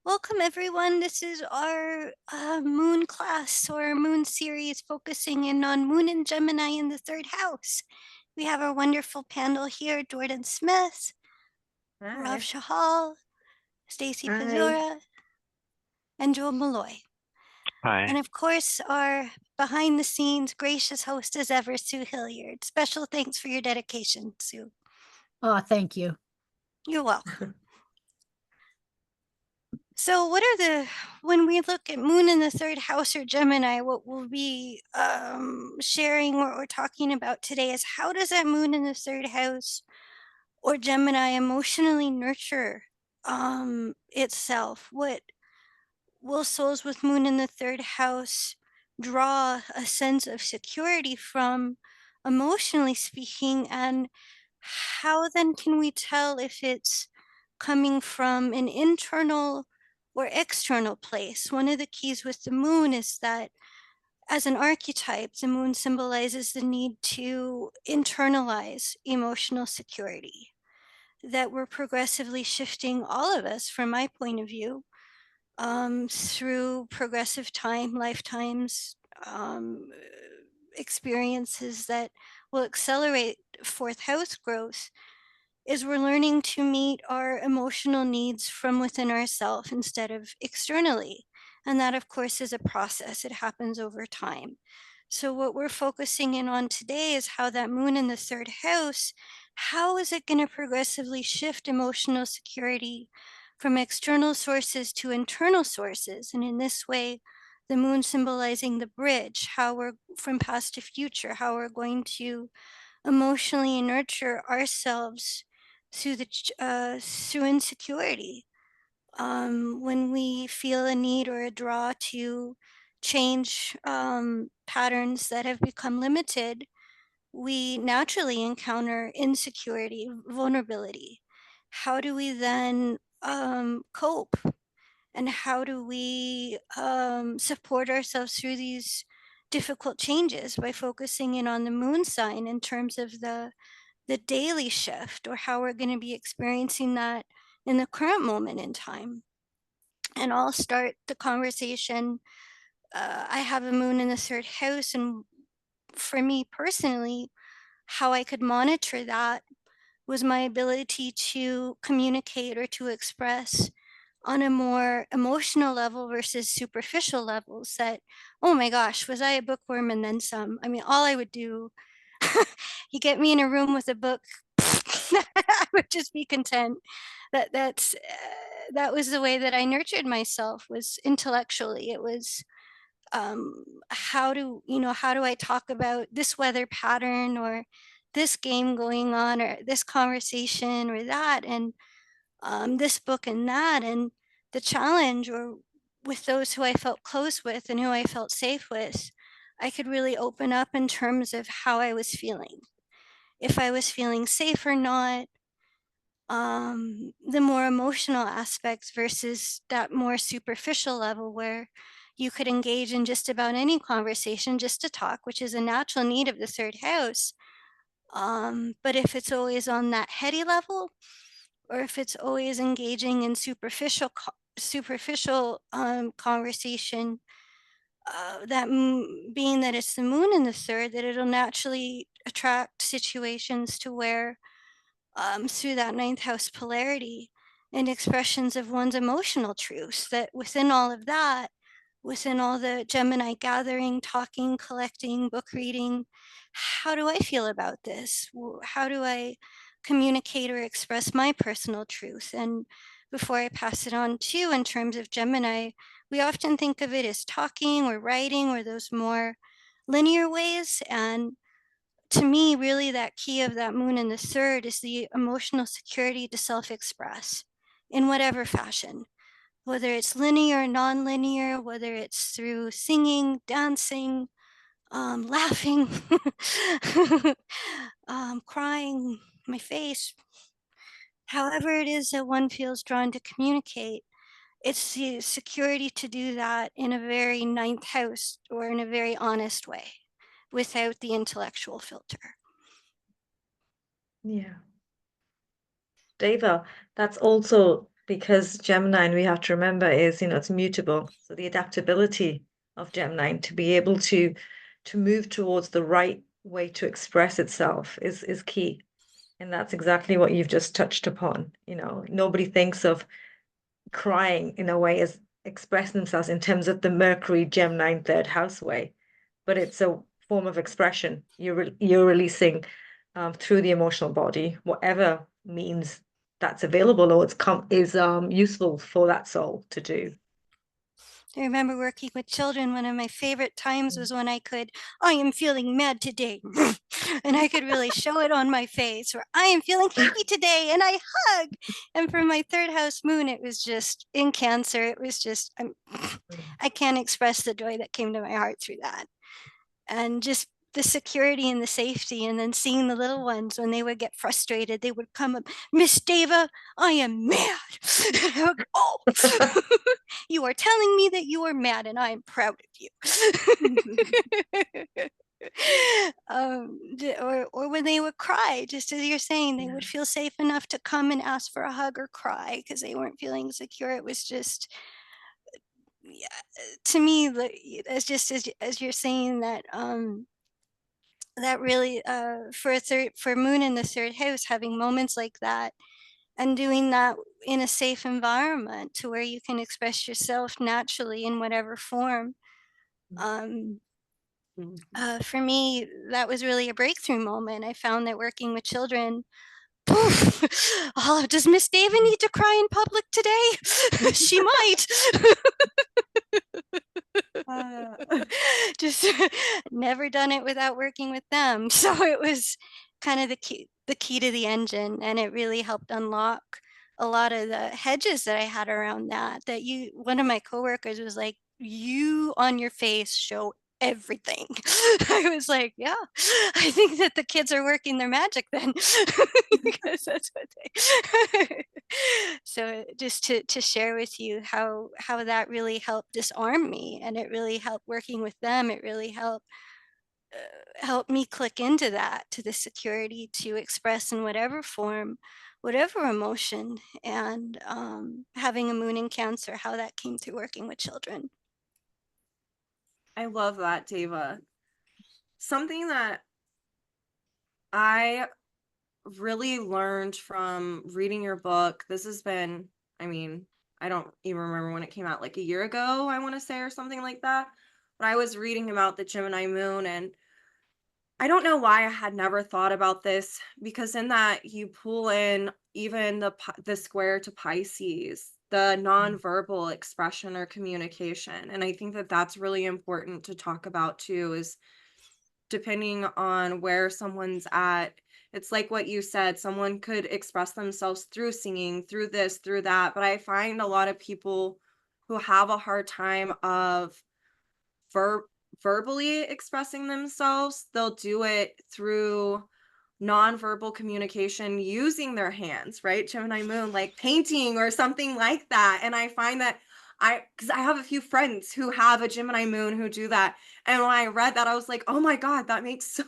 Welcome, everyone. This is our moon class or moon series focusing in on Moon and Gemini in the third house. We have our wonderful panel here: Jordan Smith, Rav Hi. Shahal, Hi. staciepazura, and Joel Malloy. And Hi. of course, our behind the scenes gracious host as ever, Sue Hilliard. Special thanks for your dedication, Sue. Oh, thank you. You're welcome. So, what are when we look at Moon in the third house or Gemini, what we'll be sharing or talking about today is how does that Moon in the third house or Gemini emotionally nurture itself? What will souls with Moon in the third house draw a sense of security from, emotionally speaking? And how then can we tell if it's coming from an internal or external place? One of the keys with the moon is that as an archetype, the moon symbolizes the need to internalize emotional security, that we're progressively shifting, all of us, from my point of view, through progressive time, lifetimes, um, experiences that will accelerate fourth house growth, is we're learning to meet our emotional needs from within ourselves instead of externally. And that, of course, is a process. It happens over time. So what we're focusing in on today is how that moon in the third house, how is it going to progressively shift emotional security from external sources to internal sources? And in this way, the moon symbolizing the bridge, how we're from past to future, how we're going to emotionally nurture ourselves through through insecurity. When we feel a need or a draw to change patterns that have become limited, we naturally encounter insecurity, vulnerability. How do we then cope? And how do we support ourselves through these difficult changes? By focusing in on the moon sign in terms of the daily shift, or how we're going to be experiencing that in the current moment in time. And I'll start the conversation. I have a moon in the third house, and for me personally, how I could monitor that was my ability to communicate or to express on a more emotional level versus superficial levels. That, oh my gosh, was I a bookworm and then some? I mean, all I would do, you get me in a room with a book, I would just be content. That was the way that I nurtured myself, was intellectually. It was how do I talk about this weather pattern, or this game going on, or this conversation, or that, and this book and that. And the challenge, or with those who I felt close with and who I felt safe with, I could really open up in terms of how I was feeling, if I was feeling safe or not, the more emotional aspects versus that more superficial level where you could engage in just about any conversation just to talk, which is a natural need of the third house. But if it's always on that heady level, or if it's always engaging in superficial conversation, being that it's the moon in the third, that it'll naturally attract situations to where, through that ninth house polarity and expressions of one's emotional truths, that within all of that, within all the Gemini gathering, talking, collecting, book reading, how do I feel about this? How do I communicate or express my personal truth? And before I pass it on to you, in terms of Gemini, we often think of it as talking or writing or those more linear ways. And to me, really, that key of that moon in the third is the emotional security to self-express in whatever fashion, whether it's linear, non-linear, whether it's through singing, dancing, laughing, crying, my face, however it is that one feels drawn to communicate. It's the security to do that in a very ninth house, or in a very honest way, without the intellectual filter. Yeah. Deva, that's also because Gemini, and we have to remember, is, it's mutable. So the adaptability of Gemini to be able to move towards the right way to express itself is key. And that's exactly what you've just touched upon. Nobody thinks of crying in a way as expressing themselves in terms of the Mercury Gemini third house way, but it's a form of expression. You're releasing through the emotional body, whatever means that's available or is useful for that soul to do. I remember working with children. One of my favorite times was when I am feeling mad today. And I could really show it on my face, or I am feeling happy today and I hug. And for my third house moon, it was just in Cancer. It was just, I can't express the joy that came to my heart through that. And just the security and the safety, and then seeing the little ones when they would get frustrated, they would come up, Miss Dava, I am mad. Would, oh, you are telling me that you are mad, and I am proud of you. Or when they would cry, just as you're saying, they would feel safe enough to come and ask for a hug or cry because they weren't feeling secure. It was just, yeah, to me, as just as you're saying that that really for moon in the third house, having moments like that and doing that in a safe environment to where you can express yourself naturally in whatever form. For me, that was really a breakthrough moment. I found that working with children, poof, oh, does Miss Dava need to cry in public today? She might. Just never done it without working with them. So it was kind of the key to the engine, and it really helped unlock a lot of the hedges that I had around that one of my coworkers was like, you on your face show everything. I was like, yeah, I think that the kids are working their magic then. Because that's what they so just to share with you how that really helped disarm me, and it really helped working with them. It really helped me click into that, to the security to express in whatever form, whatever emotion. And having a moon in Cancer, how that came through working with children. I love that, Dava. Something that I really learned from reading your book, this has been, I don't even remember when it came out, like a year ago, I want to say, or something like that. But I was reading about the Gemini moon, and I don't know why I had never thought about this, because in that you pull in even the square to Pisces, the nonverbal expression or communication. And I think that that's really important to talk about too, is depending on where someone's at. It's like what you said, someone could express themselves through singing, through this, through that. But I find a lot of people who have a hard time of verbally expressing themselves, they'll do it through nonverbal communication using their hands, right? Gemini moon, like painting or something like that. And I find that because I have a few friends who have a Gemini moon who do that. And when I read that, I was like, oh my God, that makes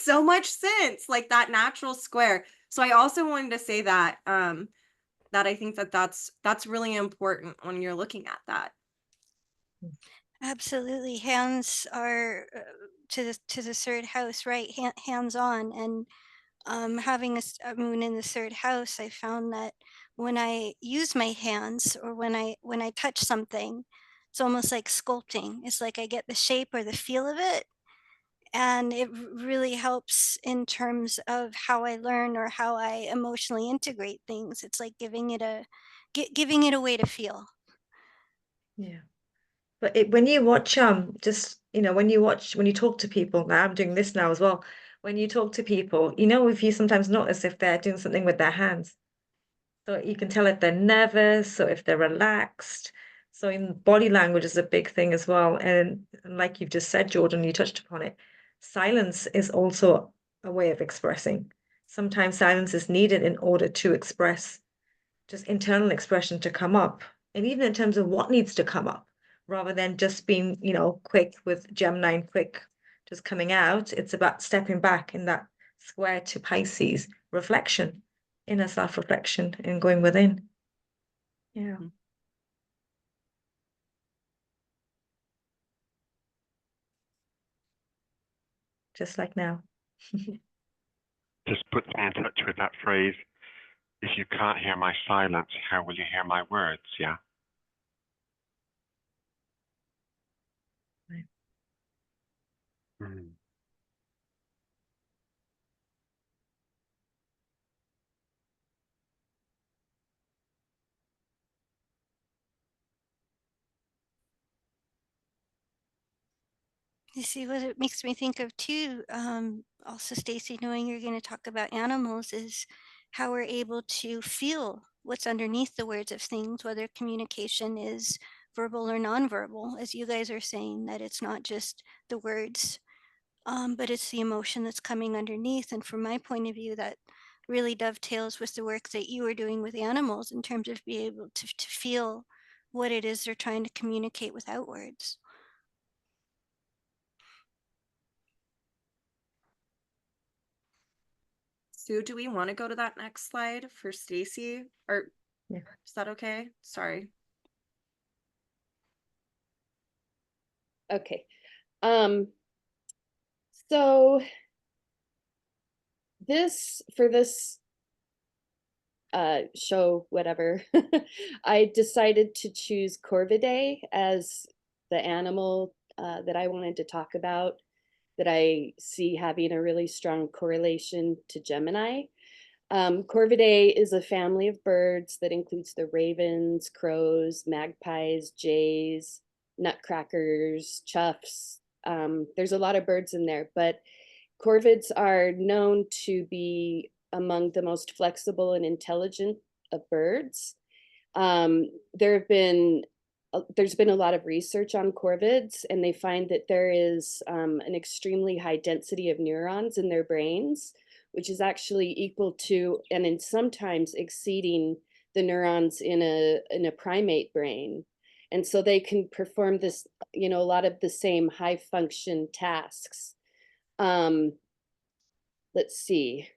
so much sense. Like that natural square. So I also wanted to say that, that I think that that's really important when you're looking at that. Absolutely. Hands are to the third house, right? Hands on. And having a moon in the third house, I found that when I use my hands, or when I touch something, it's almost like sculpting. It's like I get the shape or the feel of it, and it really helps in terms of how I learn or how I emotionally integrate things. It's like giving it a way to feel. Yeah. But when you watch, just, when you talk to people, now I'm doing this now as well. When you talk to people, if you sometimes notice if they're doing something with their hands. So you can tell if they're nervous or if they're relaxed. So in body language is a big thing as well. And like you've just said, Jordan, you touched upon it. Silence is also a way of expressing. Sometimes silence is needed in order to express, just internal expression to come up. And even in terms of what needs to come up, rather than just being, quick with Gemini and quick just coming out. It's about stepping back in that square to Pisces reflection, inner self reflection, and going within. Yeah. Just like now. Just puts me in touch with that phrase, if you can't hear my silence, how will you hear my words? Yeah. Right. Mm. You see what it makes me think of too, also Stacie, knowing you're going to talk about animals, is how we're able to feel what's underneath the words of things, whether communication is verbal or nonverbal, as you guys are saying, that it's not just the words, but it's the emotion that's coming underneath. And from my point of view, that really dovetails with the work that you are doing with animals in terms of being able to feel what it is they're trying to communicate without words. Sue, do we want to go to that next slide for Stacie? Or Yeah. is that okay? Sorry. Okay. So for this show, whatever, I decided to choose Corvidae as the animal that I wanted to talk about, that I see having a really strong correlation to Gemini. Corvidae is a family of birds that includes the ravens, crows, magpies, jays, nutcrackers, choughs. There's a lot of birds in there, but corvids are known to be among the most flexible and intelligent of birds. Um, there have been there's been a lot of research on corvids, and they find that there is an extremely high density of neurons in their brains, which is actually equal to, and in sometimes exceeding, the neurons in a primate brain. And so they can perform this, a lot of the same high function tasks. Let's see.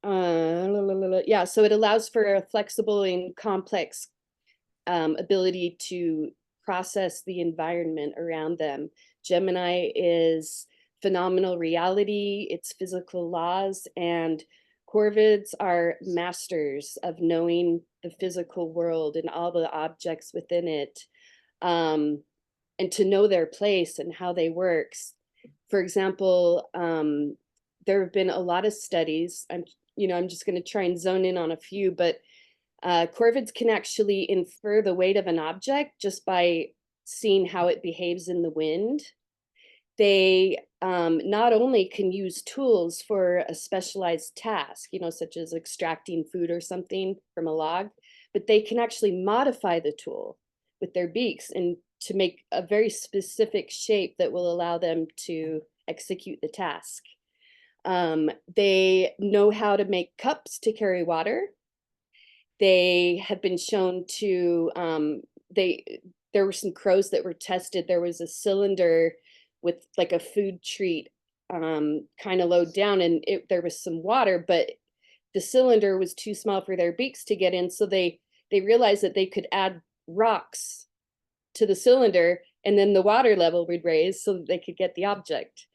Yeah, so it allows for a flexible and complex ability to process the environment around them. Gemini is phenomenal reality, it's physical laws, and corvids are masters of knowing the physical world and all the objects within it, and to know their place and how they work. For example, there have been a lot of studies. I'm just going to try and zone in on a few, but corvids can actually infer the weight of an object just by seeing how it behaves in the wind. They not only can use tools for a specialized task, such as extracting food or something from a log, but they can actually modify the tool with their beaks and to make a very specific shape that will allow them to execute the task. They know how to make cups to carry water. They have been shown to, there were some crows that were tested. There was a cylinder with like a food treat kind of low down, and there was some water, but the cylinder was too small for their beaks to get in. So they realized that they could add rocks to the cylinder, and then the water level would raise so that they could get the object.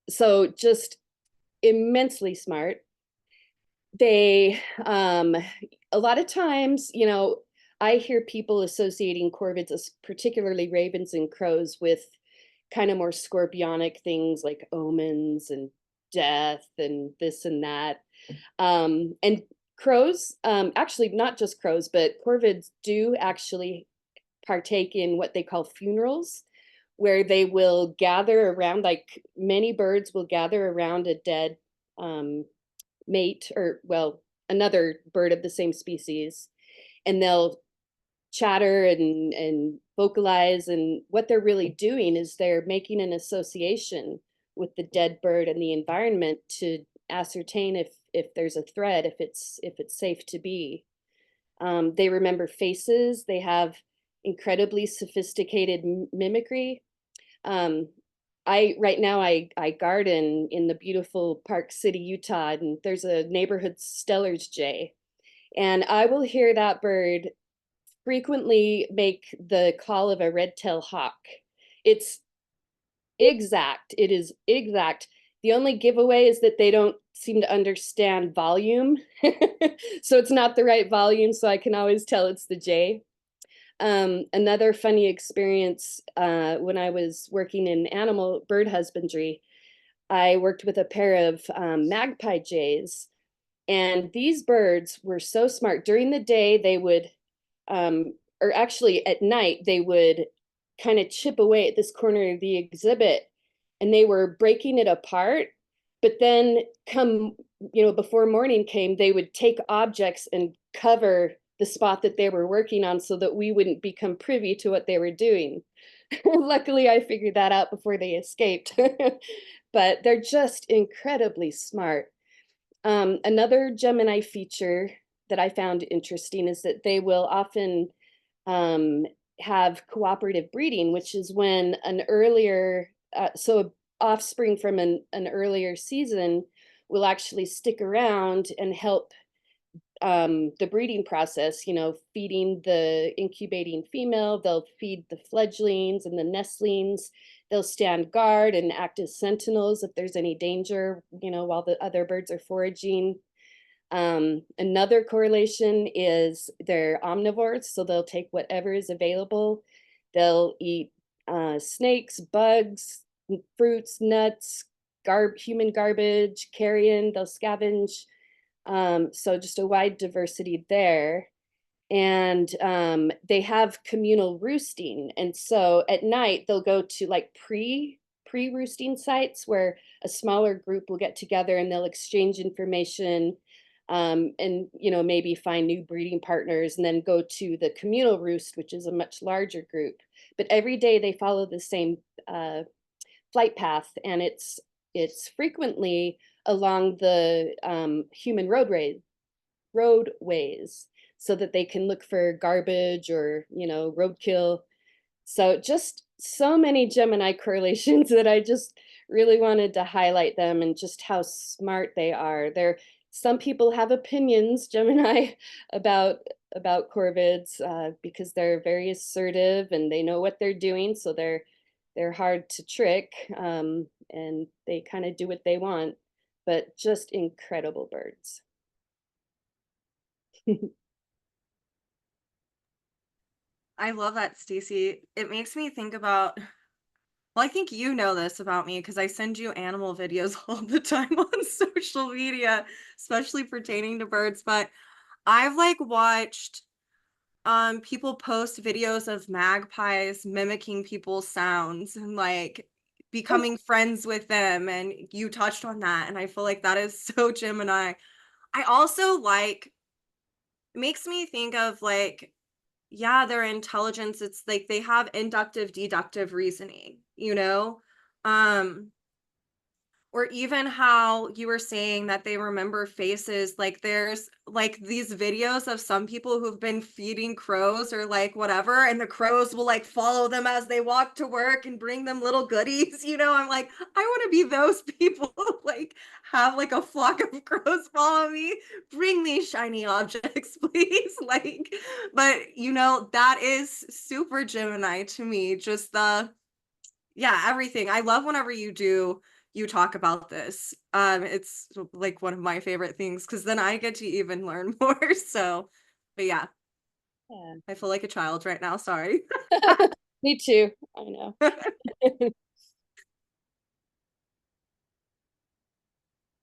So just immensely smart. They, a lot of times, I hear people associating corvids, particularly ravens and crows, with kind of more scorpionic things like omens and death and this and that. And crows, actually not just crows, but corvids do actually partake in what they call funerals, where they will gather around, like many birds will gather around a dead mate, or well, another bird of the same species, and they'll chatter and vocalize, and what they're really doing is they're making an association with the dead bird and the environment to ascertain if there's a threat, if it's safe to be. They remember faces. They have incredibly sophisticated mimicry. Right now I garden in the beautiful Park City, Utah, and there's a neighborhood Stellar's jay, And I will hear that bird frequently make the call of a red-tailed hawk. It's exact. It is exact. The only giveaway is that they don't seem to understand volume. So it's not the right volume, so I can always tell it's the J. Another funny experience when I was working in animal bird husbandry, I worked with a pair of magpie jays, and these birds were so smart. During the day, they would, or actually at night, they would kind of chip away at this corner of the exhibit, and they were breaking it apart. But then come, before morning came, they would take objects and cover the spot that they were working on so that we wouldn't become privy to what they were doing. Luckily, I figured that out before they escaped. But they're just incredibly smart. Another Gemini feature that I found interesting is that they will often have cooperative breeding, which is when an earlier, so offspring from an earlier season will actually stick around and help the breeding process, feeding the incubating female, they'll feed the fledglings and the nestlings, they'll stand guard and act as sentinels if there's any danger, while the other birds are foraging. Another correlation is they're omnivores, so they'll take whatever is available. They'll eat snakes, bugs, fruits, nuts, human garbage, carrion, they'll scavenge. So just a wide diversity there. And they have communal roosting. And so at night, they'll go to like pre-roosting sites where a smaller group will get together and they'll exchange information, and maybe find new breeding partners, and then go to the communal roost, which is a much larger group. But every day they follow the same flight path, and it's frequently along the human roadways, so that they can look for garbage or roadkill. So just so many Gemini correlations that I just really wanted to highlight them and just how smart they are. Some people have opinions, Gemini, about corvids because they're very assertive and they know what they're doing, so they're hard to trick, and they kind of do what they want, but just incredible birds. I love that, Stacie. It makes me think about, well, I think you know this about me because I send you animal videos all the time on social media, especially pertaining to birds. But I've watched people post videos of magpies mimicking people's sounds and becoming friends with them, and you touched on that, and I feel like that is so Gemini. I also it makes me think of yeah, their intelligence, it's they have inductive deductive reasoning, or even how you were saying that they remember faces. There's these videos of some people who've been feeding crows or whatever, and the crows will follow them as they walk to work and bring them little goodies. I'm I want to be those people. Have a flock of crows follow me, bring me shiny objects, please. But that is super Gemini to me. Just yeah, everything. I love whenever you talk about this. It's one of my favorite things because then I get to even learn more. So, but yeah, I feel like a child right now. Sorry. Me too. I know.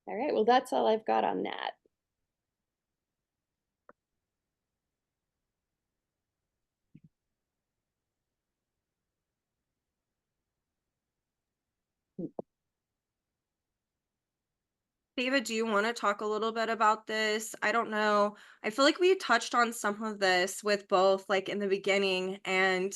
All right. Well, that's all I've got on that. David, do you want to talk a little bit about this? I don't know. I feel like we touched on some of this with both in the beginning and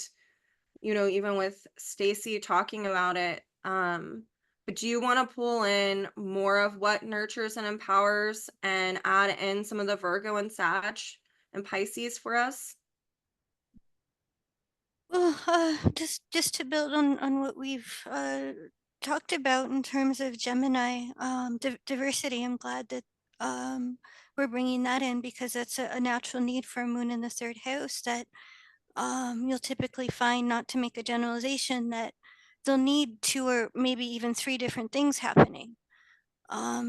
even with Stacie talking about it. But do you want to pull in more of what nurtures and empowers and add in some of the Virgo and Sag and Pisces for us? Well, just to build on what we've talked about in terms of Gemini diversity, I'm glad that we're bringing that in because that's a natural need for a moon in the third house that you'll typically find, not to make a generalization, that they'll need 2 or maybe even 3 different things happening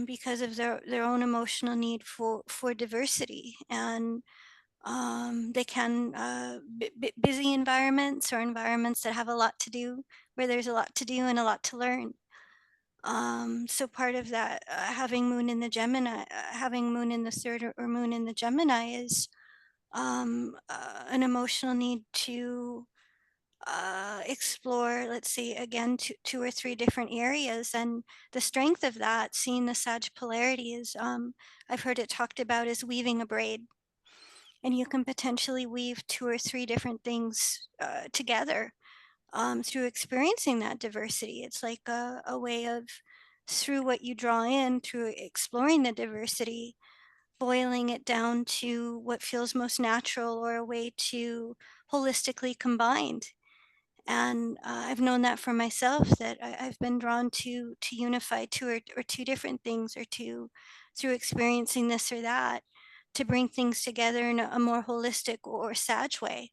because of their own emotional need for diversity. And they can busy environments or environments that have a lot to do, where there's a lot to do and a lot to learn. So part of that, having moon in the Gemini, having moon in the third or moon in the Gemini is an emotional need to explore, let's see, again, 2 or 3 different areas. And the strength of that, seeing the Sag polarity, is I've heard it talked about as weaving a braid. And you can potentially weave 2 or 3 different things together through experiencing that diversity. It's like a way of, through what you draw in, through exploring the diversity, boiling it down to what feels most natural, or a way to holistically combined. And I've known that for myself, that I've been drawn to unify 2 different things, or through experiencing this or that, to bring things together in a more holistic or sag way.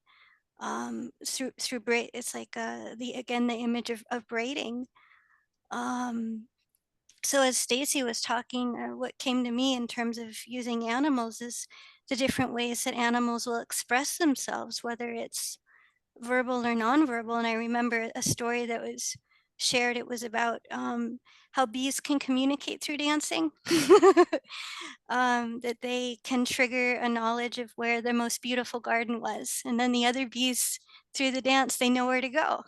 Through braid, it's like the image of braiding. So as Stacie was talking, what came to me in terms of using animals is the different ways that animals will express themselves, whether it's verbal or nonverbal. And I remember a story that was shared. It was about how bees can communicate through dancing, that they can trigger a knowledge of where the most beautiful garden was. And then the other bees, through the dance, they know where to go.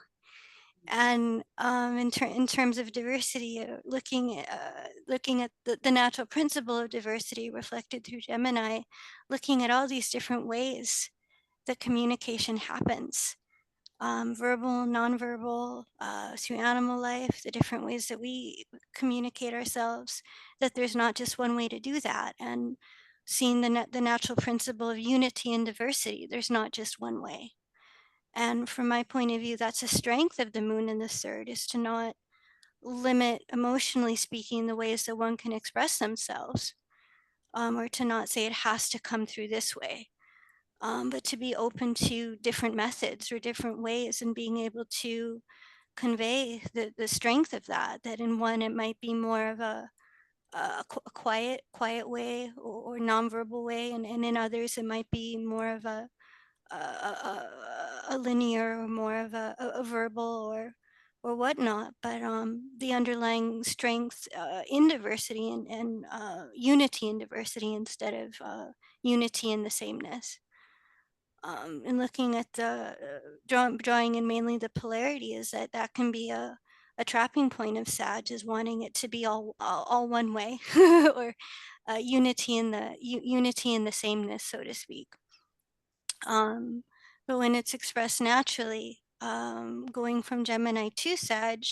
And in terms of diversity, looking at the natural principle of diversity reflected through Gemini, looking at all these different ways that communication happens, verbal, nonverbal, through animal life, the different ways that we communicate ourselves, that there's not just one way to do that. And seeing the natural principle of unity and diversity, there's not just one way. And from my point of view, that's a strength of the moon in the third, is to not limit, emotionally speaking, the ways that one can express themselves, or to not say it has to come through this way. But to be open to different methods or different ways, and being able to convey the strength of that, that in one it might be more of a quiet way, or nonverbal way, and in others it might be more of a linear, or more of a verbal, or whatnot. But the underlying strength in diversity, and unity in diversity, instead of unity in the sameness. And looking at the drawing in mainly the polarity, is that can be a trapping point of Sag, is wanting it to be all one way, or unity in the sameness, so to speak. But when it's expressed naturally, going from Gemini to Sag,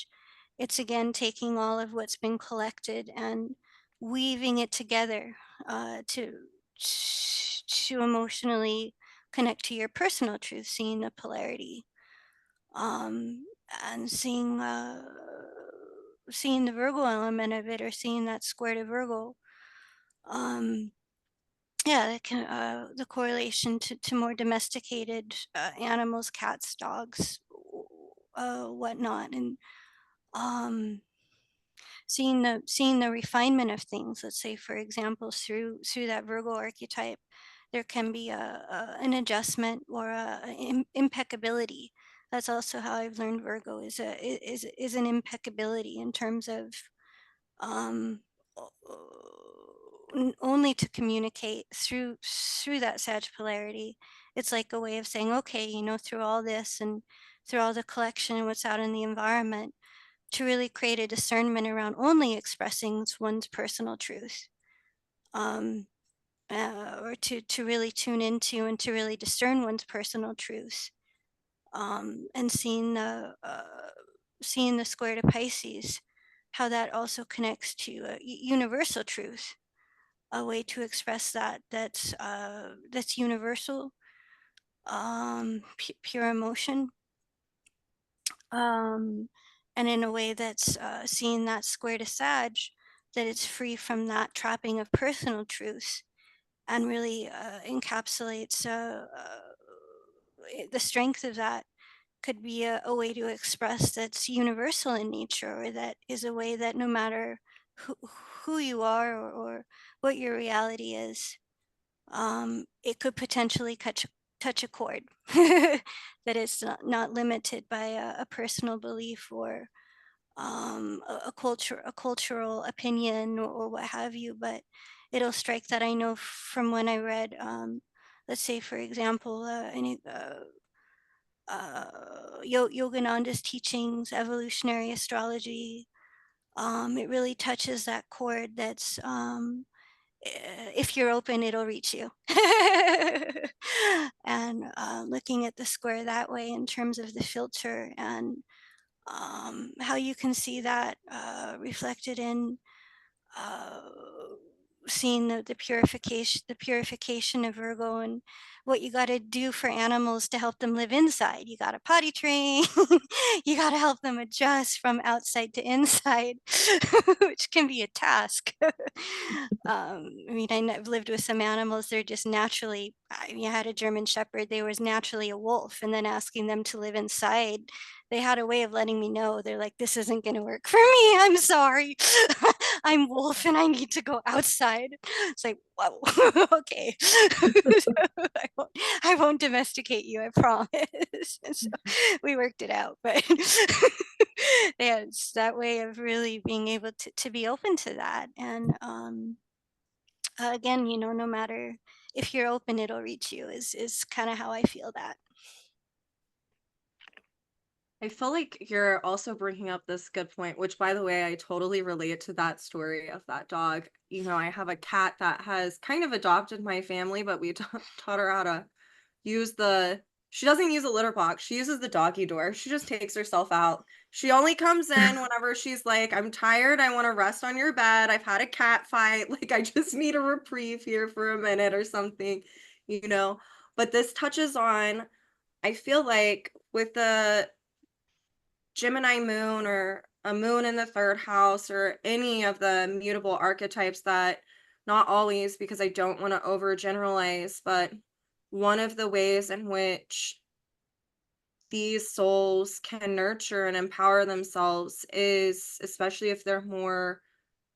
it's again taking all of what's been collected and weaving it together to emotionally connect to your personal truth, seeing the polarity, and seeing the Virgo element of it, or seeing that square to Virgo. Yeah, that can, the correlation to more domesticated animals, cats, dogs, whatnot. And seeing the refinement of things. Let's say, for example, through that Virgo archetype, there can be an adjustment, or impeccability. That's also how I've learned Virgo is an impeccability, in terms of um, only to communicate through that Sag polarity. It's like a way of saying, okay, through all this, and through all the collection and what's out in the environment, to really create a discernment around only expressing one's personal truth, or to really tune into and to really discern one's personal truth, and seeing the square to Pisces, how that also connects to universal truth, a way to express that's universal, pure emotion, and in a way that's seeing that square to Sag, that it's free from that trapping of personal truth, and really encapsulates the strength of that could be a way to express that's universal in nature, or that is a way that no matter who, who you are, or what your reality is, it could potentially touch a chord that is not limited by a personal belief, or a cultural opinion, or what have you, but it'll strike that. I know from when I read, let's say, for example, Yogananda's teachings, Evolutionary Astrology. It really touches that chord that's, if you're open, it'll reach you. And looking at the square that way in terms of the filter, and how you can see that reflected in uh, seeing the purification of Virgo, and what you got to do for animals to help them live inside. You got to potty train. You got to help them adjust from outside to inside, which can be a task. I mean, I've lived with some animals. They're just naturally. I mean, I had a German Shepherd. They was naturally a wolf, and then asking them to live inside, they had a way of letting me know. They're like, this isn't going to work for me. I'm sorry. I'm wolf and I need to go outside. It's like, whoa, okay. I won't domesticate you, I promise. And so we worked it out, but yeah, it's that way of really being able to be open to that. And again, no matter if you're open, it'll reach you, is kind of how I feel that. I feel like you're also bringing up this good point, which, by the way, I totally relate to that story of that dog. I have a cat that has kind of adopted my family, but we taught her how to use she doesn't use a litter box. She uses the doggy door. She just takes herself out. She only comes in whenever she's like, I'm tired. I want to rest on your bed. I've had a cat fight. Like, I just need a reprieve here for a minute or something, But this touches on, I feel like, with the Gemini moon, or a moon in the third house, or any of the mutable archetypes, that, not always, because I don't want to overgeneralize, but one of the ways in which these souls can nurture and empower themselves is, especially if they're more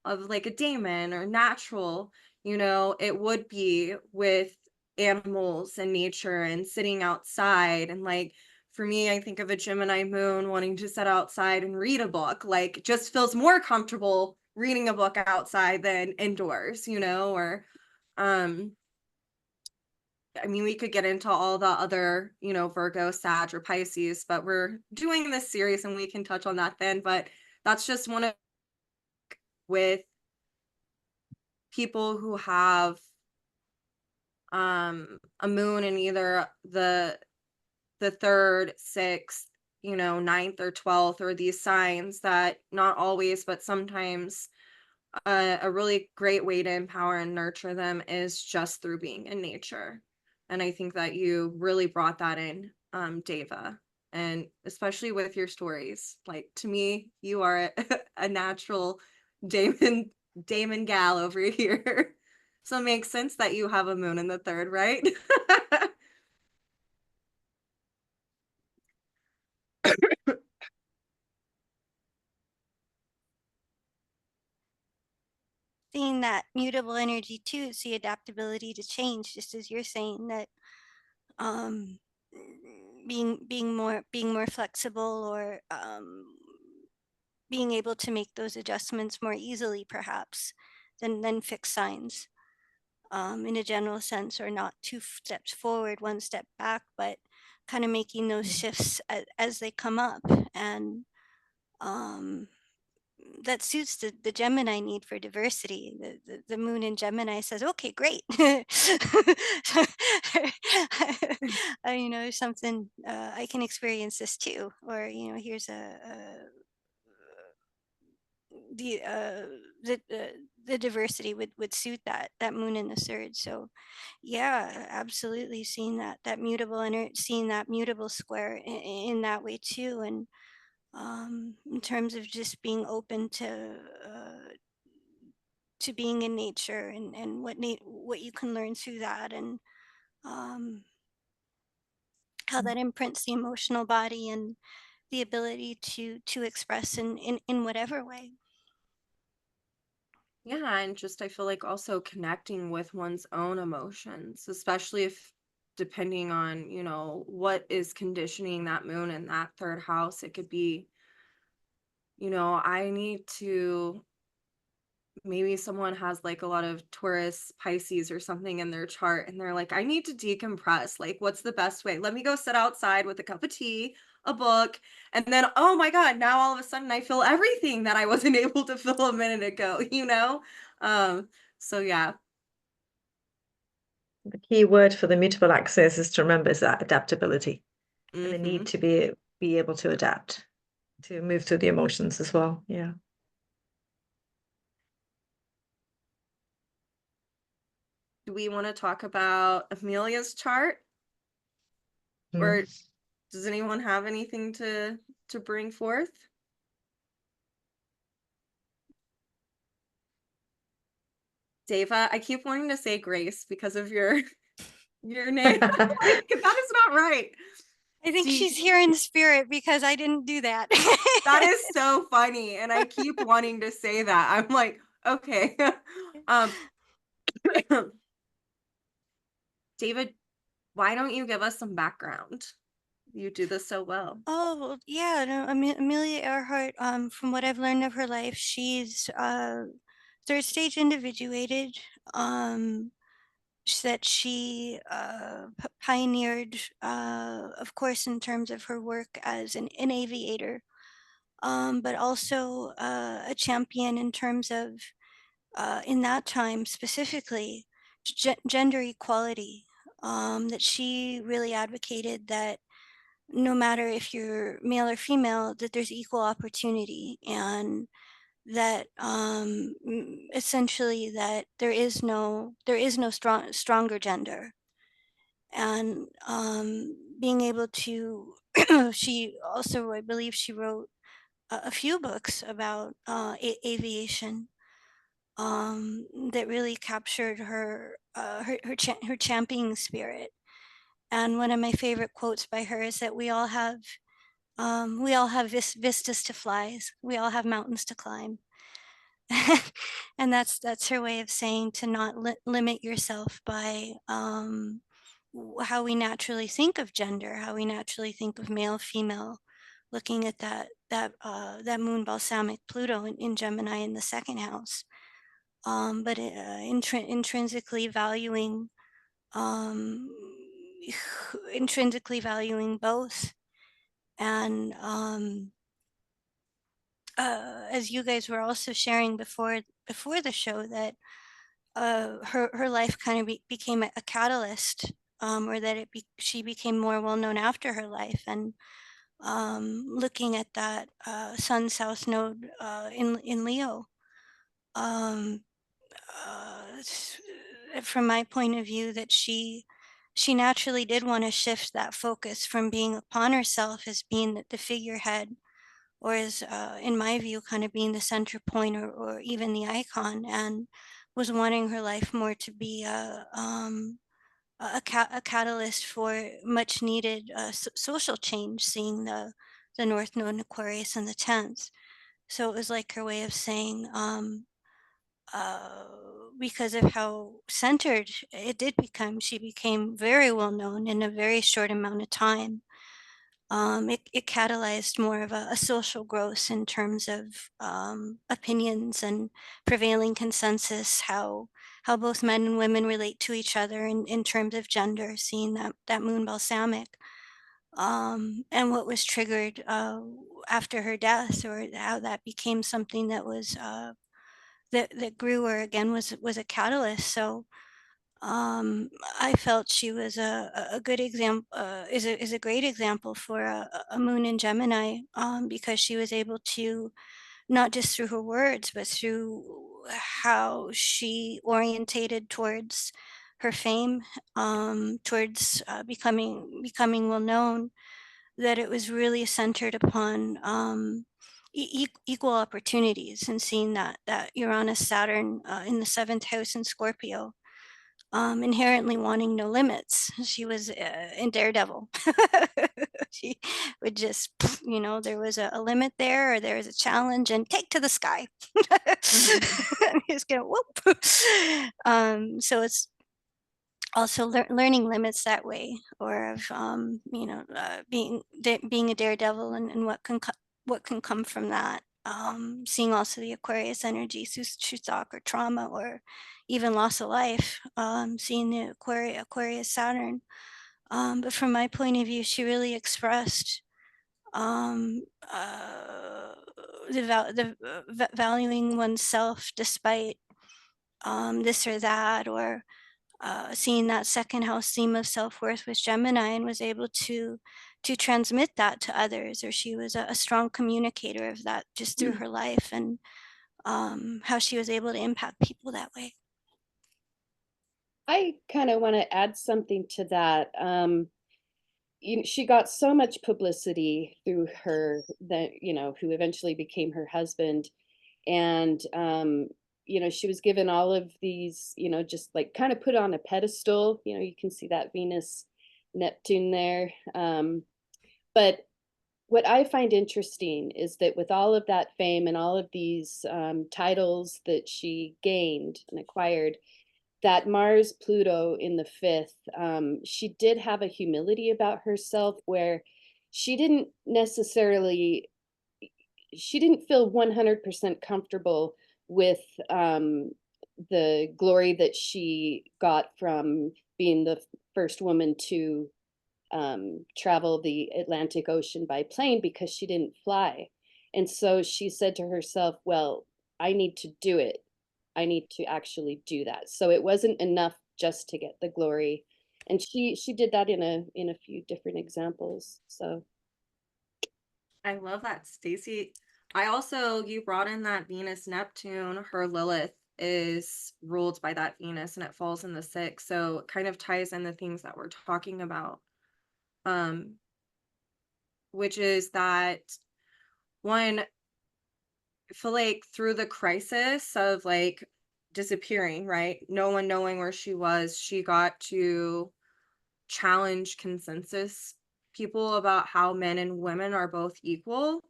of like a daemon or natural, it would be with animals and nature and sitting outside. And like, for me, I think of a Gemini moon wanting to sit outside and read a book, like, just feels more comfortable reading a book outside than indoors, or I mean, we could get into all the other, Virgo, Sag, or Pisces, but we're doing this series and we can touch on that then. But that's just one of, with people who have a moon in either the third, sixth, ninth or 12th, or these signs, that not always, but sometimes a really great way to empower and nurture them is just through being in nature. And I think that you really brought that in, Deva, and especially with your stories. Like, to me, you are a natural Damon gal over here. So it makes sense that you have a moon in the third, right? Seeing that mutable energy too, is the adaptability to change, just as you're saying, that um being more flexible, or being able to make those adjustments more easily, perhaps, than fixed signs, in a general sense, or not 2 steps forward, 1 step back, but kind of making those shifts as they come up. And that suits the Gemini need for diversity. The moon in Gemini says, okay, great. Something, I can experience this too. Or, here's the uh, the diversity would suit that moon in the third. So yeah, absolutely, seeing that mutable seeing that mutable square in that way too. And in terms of just being open being in nature, and what you can learn through that, and how that imprints the emotional body and the ability to express in whatever way. Yeah, and just I feel like also connecting with one's own emotions, especially if depending on, what is conditioning that moon in that third house. It could be, I need to, maybe someone has like a lot of Taurus, Pisces or something in their chart, and they're like, I need to decompress. Like, what's the best way? Let me go sit outside with a cup of tea, a book, and then, oh my God, now all of a sudden I feel everything that I wasn't able to feel a minute ago. Um, so yeah. The key word for the mutable axis is to remember is that adaptability and the Hmm. need to be able to adapt, to move through the emotions as well. Yeah. Do we want to talk about Amelia's chart, Mm. or does anyone have anything to bring forth? Deva, I keep wanting to say Grace because of your name. Like, that is not right. I think Do you- she's here in spirit because I didn't do that. That is so funny, and I keep wanting to say that. I'm like, okay. David, why don't you give us some background? You do this so well. Oh, well, yeah, no, Amelia Earhart, from what I've learned of her life, she's third stage individuated, that she pioneered, of course, in terms of her work as an aviator, but also a champion in terms of, in that time specifically, gender equality, that she really advocated that no matter if you're male or female, that there's equal opportunity, and that essentially that there is no stronger gender, and being able to she also, I believe, she wrote a few books about aviation, that really captured her championing spirit. And one of my favorite quotes by her is that we all have vistas to fly. We all have mountains to climb. And that's her way of saying to not limit yourself by how we naturally think of gender, how we naturally think of male, female, looking at that moon balsamic Pluto in Gemini in the second house, but intrinsically valuing um, both. And as you guys were also sharing before the show, that her life kind of became a catalyst, or that she became more well known after her life, and looking at that Sun South node in Leo. Um, from my point of view, that she naturally did want to shift that focus from being upon herself as being the figurehead, or as, in my view, kind of being the center point, or even the icon, and was wanting her life more to be a catalyst for much needed social change, seeing the North Node in Aquarius in the 10th. So it was like her way of saying, uh, because of how centered it did become, she became very well known in a very short amount of time. It catalyzed more of a social growth in terms of opinions and prevailing consensus, how both men and women relate to each other in terms of gender, seeing that moon balsamic, and what was triggered after her death, or how that became something that was that grew, or again was a catalyst. So um, I felt she was a good example, is a great example for a moon in Gemini, because she was able to, not just through her words, but through how she orientated towards her fame, towards becoming well known, that it was really centered upon equal opportunities, and seeing that Uranus Saturn in the 7th house in Scorpio, inherently wanting no limits. She was in Daredevil. She would just, you know, there was a limit there, or there was a challenge, and take to the sky. And he's gonna whoop. So it's also learning limits that way, or of you know, being a daredevil, and what can come from that. Seeing also the Aquarius energy through shock or trauma, or even loss of life. Seeing the Aquarius Saturn. But from my point of view, she really expressed um, uh, valuing oneself despite this or that, or seeing that second house theme of self-worth with Gemini, and was able to transmit that to others, or she was a strong communicator of that just through her life, and how she was able to impact people that way. I kind of want to add something to that. She got so much publicity through her, that, you know, who eventually became her husband. And, you know, she was given all of these, you know, just like kind of put on a pedestal. You know, you can see that Venus, Neptune there. But what I find interesting is that with all of that fame and all of these titles that she gained and acquired, that Mars Pluto in the 5th, she did have a humility about herself, where she didn't necessarily, she didn't feel 100% comfortable with the glory that she got from being the first woman to travel the Atlantic Ocean by plane, because she didn't fly. And so she said to herself, well, I need to do it. I need to actually do that. So it wasn't enough just to get the glory. And she did that in a few different examples. So I love that, Stacie. I also, you brought in that Venus Neptune, her Lilith is ruled by that Venus, and it falls in the 6th. So it kind of ties in the things that we're talking about. Which is that one, I feel like through the crisis of like disappearing, right? No one knowing where she was, she got to challenge consensus people about how men and women are both equal.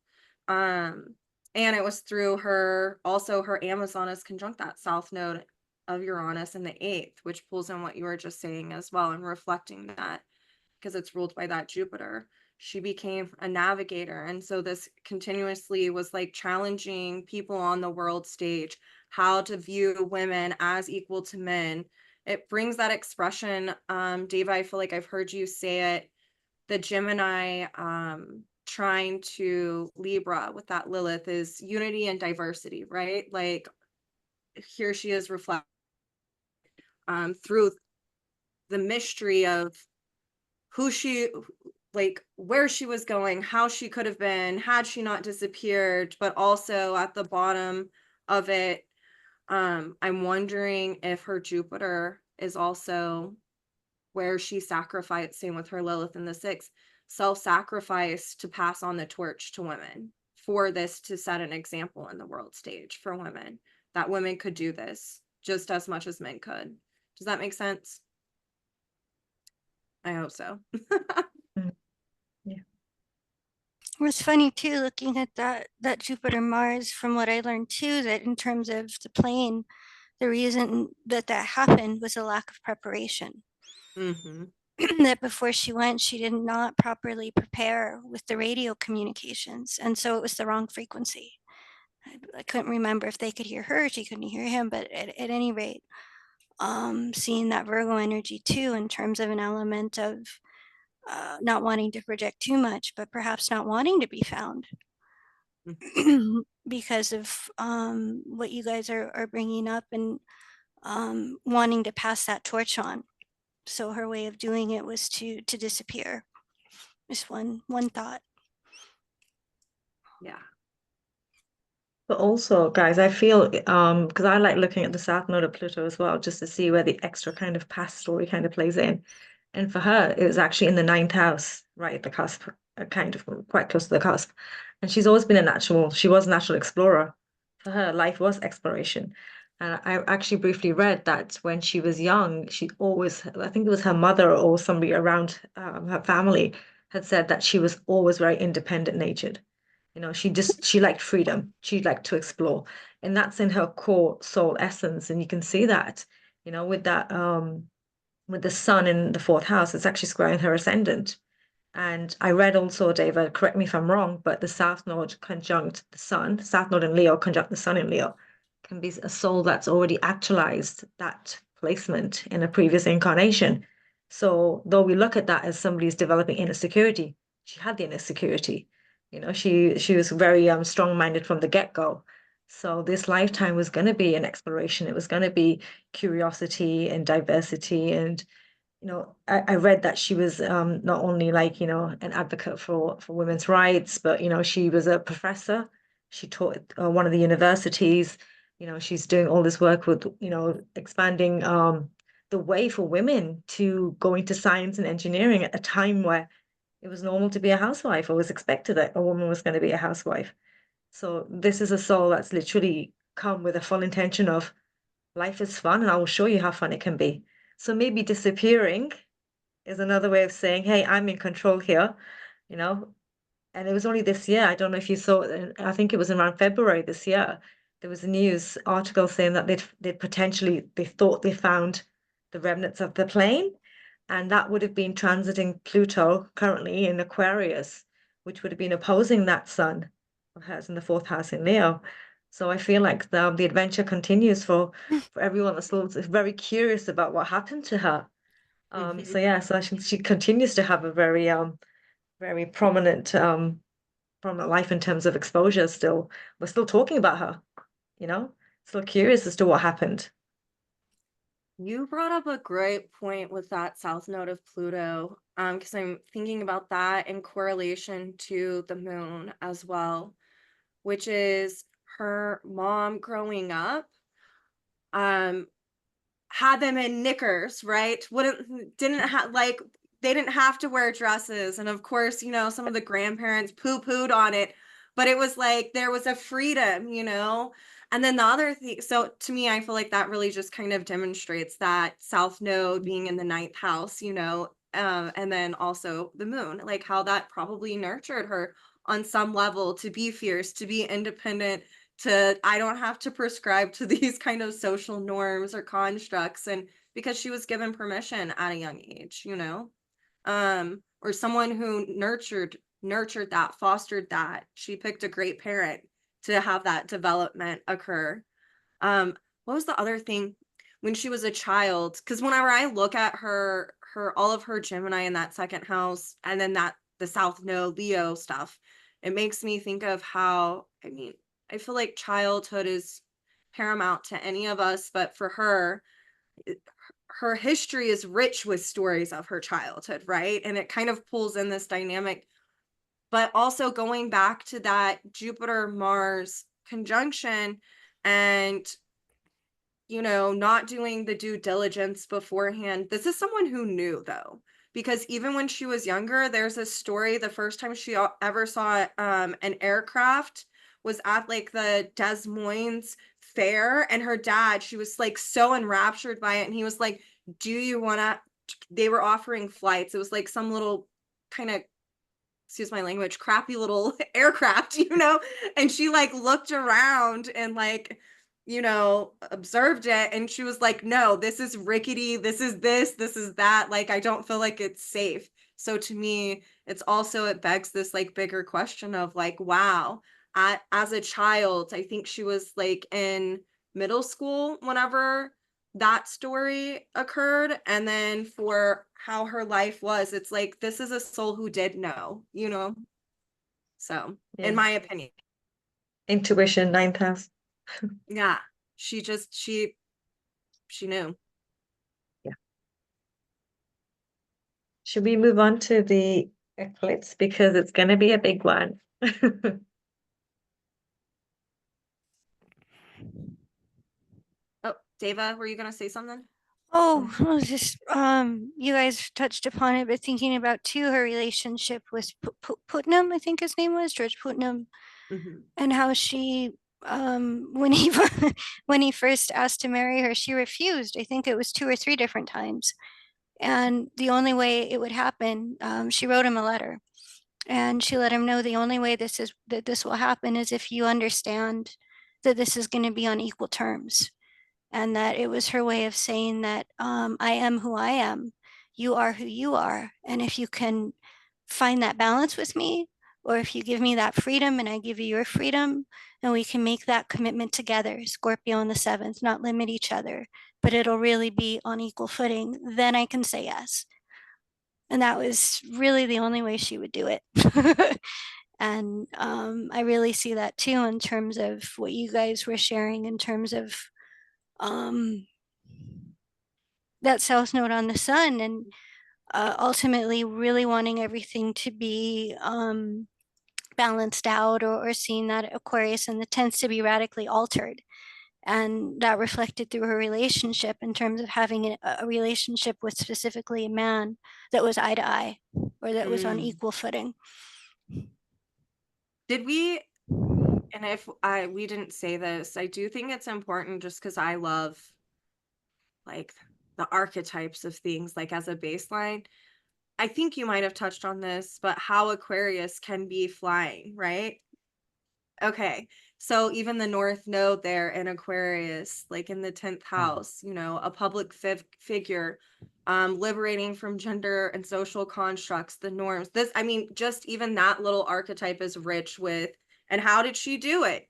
And it was through her, also her Amazon is conjunct that South Node of Uranus in the 8th, which pulls in what you were just saying as well, and reflecting that, because it's ruled by that Jupiter. She became a navigator. And so this continuously was like challenging people on the world stage, how to view women as equal to men. It brings that expression. Dave, I feel like I've heard you say it, the Gemini trying to Libra with that Lilith is unity and diversity, right? Like here she is reflecting through the mystery of who she, like where she was going, how she could have been had she not disappeared, but also at the bottom of it, I'm wondering if her Jupiter is also where she sacrificed, same with her Lilith in the 6th, self-sacrifice to pass on the torch to women, for this to set an example in the world stage for women, that women could do this just as much as men could. Does that make sense? I hope so. Yeah. It was funny too, looking at that Jupiter Mars, from what I learned too, that in terms of the plane, the reason that happened was a lack of preparation. That before she went, she did not properly prepare with the radio communications, and so it was the wrong frequency. I couldn't remember if they could hear her, she couldn't hear him, but at any rate, seeing that Virgo energy too, in terms of an element of not wanting to project too much, but perhaps not wanting to be found because of what you guys are bringing up, and wanting to pass that torch on. So her way of doing it was to disappear. Just one thought. Yeah. But also, guys, I feel because I like looking at the South Node of Pluto as well, just to see where the extra kind of past story kind of plays in. And for her, it was actually in the 9th house, right at the cusp kind of quite close to the cusp. And she's always been she was a natural explorer. For her, life was exploration. And I actually briefly read that when she was young, she always, I think it was her mother or somebody around her family had said that she was always very independent natured. She liked freedom. She liked to explore. And that's in her core soul essence. And you can see that, with that with the sun in the fourth house, it's actually squaring her ascendant. And I read also, David, correct me if I'm wrong, but the South Node conjunct the Sun, South Node in Leo conjunct the Sun in Leo, can be a soul that's already actualized that placement in a previous incarnation. So though we look at that as somebody's developing inner security, she had the inner security. She was very strong-minded from the get-go. So this lifetime was going to be an exploration. It was going to be curiosity and diversity and I read that she was not only an advocate for women's rights, but she was a professor. She taught at one of the universities. She's doing all this work with expanding the way for women to go into science and engineering at a time where it was normal to be a housewife or was expected that a woman was going to be a housewife. So this is a soul that's literally come with a full intention of life is fun and I will show you how fun it can be. So maybe disappearing is another way of saying, hey, I'm in control here, you know. And it was only this year. I don't know if you saw it. I think it was around February this year. There was a news article saying that they thought they found the remnants of the plane, and that would have been transiting Pluto currently in Aquarius, which would have been opposing that sun of hers in the fourth house in Leo. So I feel like the adventure continues for everyone that's very curious about what happened to her. So yeah, so she continues to have a very prominent life in terms of exposure still. We're still talking about her, you know, still curious as to what happened. You brought up a great point with that south node of Pluto, because I'm thinking about that in correlation to the moon as well, which is her mom growing up, um, had them in knickers, right? Didn't have like they didn't have to wear dresses, and of course, some of the grandparents poo-pooed on it, but it was like there was a freedom. And then the other thing, so to me, I feel like that really just kind of demonstrates that South Node being in the ninth house, and then also the moon, like how that probably nurtured her on some level to be fierce, to be independent, I don't have to prescribe to these kind of social norms or constructs, and because she was given permission at a young age, or someone who nurtured that, fostered that. She picked a great parent to have that development occur. What was the other thing when she was a child? Because whenever I look at her all of her Gemini in that second house, and then the South Node Leo stuff, it makes me think of how, I feel like childhood is paramount to any of us, but for her, her history is rich with stories of her childhood, right? And it kind of pulls in this dynamic, but also going back to that Jupiter Mars conjunction and not doing the due diligence beforehand. This is someone who knew, though, because even when she was younger, there's a story, the first time she ever saw an aircraft was at like the Des Moines fair, and her dad, she was like so enraptured by it, and he was like, do you want to, they were offering flights. It was like some little kind of, excuse my language, crappy little aircraft, and she like looked around and like, observed it, and she was like, no, this is rickety, this is that, like, I don't feel like it's safe. So to me, it begs this like bigger question of like, wow, as a child, I think she was like in middle school whenever that story occurred, and then for how her life was, it's like this is a soul who did know, so Yeah. in my opinion. Intuition, ninth house. Yeah, she knew. Yeah. Should we move on to the eclipse because it's going to be a big one? Oh, Deva, were you gonna say something? Oh, I was just you guys touched upon it, but thinking about too her relationship with Putnam, I think his name was George Putnam, Mhm. and how she when he when he first asked to marry her, she refused. I think it was 2 or 3 different times, and the only way it would happen, she wrote him a letter, and she let him know the only way this will happen is if you understand that this is going to be on equal terms, and that it was her way of saying that I am who I am, you are who you are, and if you can find that balance with me, or if you give me that freedom and I give you your freedom, and we can make that commitment together, Scorpio in the 7th, not limit each other, but it'll really be on equal footing, then I can say yes. And that was really the only way she would do it. And I really see that too in terms of what you guys were sharing in terms of um, that south node on the sun, and ultimately really wanting everything to be balanced out, or seeing that Aquarius in the 10th to be radically altered. And that reflected through her relationship in terms of having a relationship with specifically a man that was eye to eye, or that was on equal footing. Did we, and if we didn't say this, I do think it's important just because I love like the archetypes of things, like as a baseline. I think you might have touched on this, but how Aquarius can be flying, right? Okay. So even the North Node there in Aquarius, like in the 10th house, you know, a public figure, liberating from gender and social constructs, the norms. This, I mean, just even that little archetype is rich with, and how did she do it?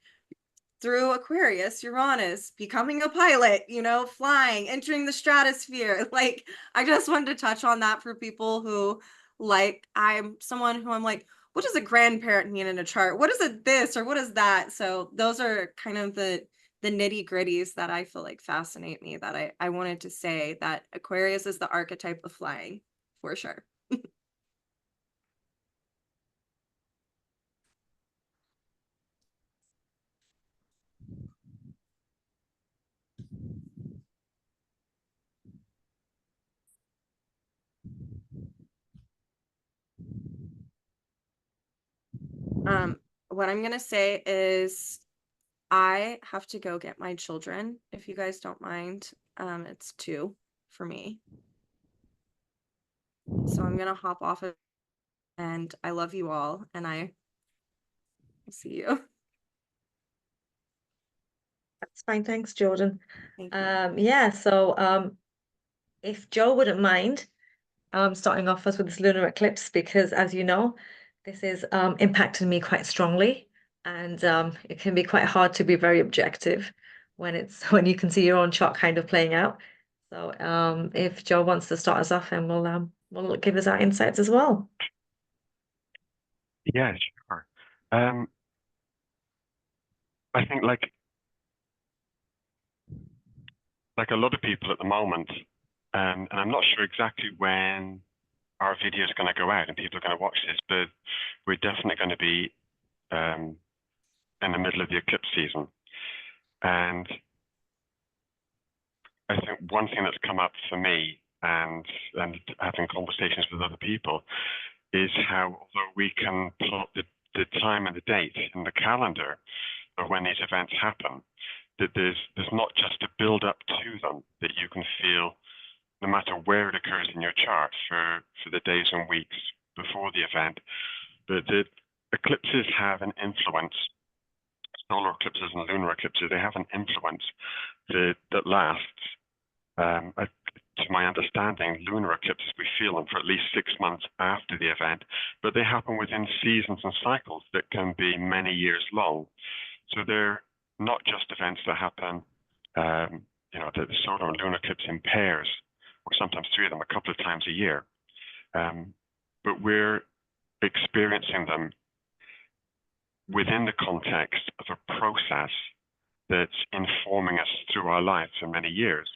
Through Aquarius, Uranus, becoming a pilot, you know, flying, entering the stratosphere. Like, I just wanted to touch on that for people who, like, I'm someone who I'm like, what does a grandparent mean in a chart? What is it this or what is that? So those are kind of the nitty gritties that I feel like fascinate me, that I wanted to say that Aquarius is the archetype of flying for sure. What I'm gonna say is I have to go get my children, if you guys don't mind. It's 2 for me. So I'm gonna hop off it, and I love you all, and I will see you. That's fine. Thanks, Jordan. Thank you. Yeah, so if Joe wouldn't mind starting off us with this lunar eclipse, because as you know, this is impacting me quite strongly, and it can be quite hard to be very objective when it's when you can see your own chart kind of playing out. So if Joe wants to start us off, and we'll give us our insights as well. Yeah, sure. I think like a lot of people at the moment, and I'm not sure exactly when our video is going to go out and people are going to watch this, but we're definitely going to be in the middle of the eclipse season. And I think one thing that's come up for me, and having conversations with other people, is how although we can plot the time and the date in the calendar of when these events happen, that there's not just a build up to them, that you can feel no matter where it occurs in your chart for the days and weeks before the event. But the eclipses have an influence, solar eclipses and lunar eclipses, they have an influence that lasts. To my understanding, lunar eclipses, we feel them for at least 6 months after the event, but they happen within seasons and cycles that can be many years long. So they're not just events that happen, you know, the solar and lunar eclipse in pairs, or sometimes 3 of them a couple of times a year. But we're experiencing them within the context of a process that's informing us through our lives for many years.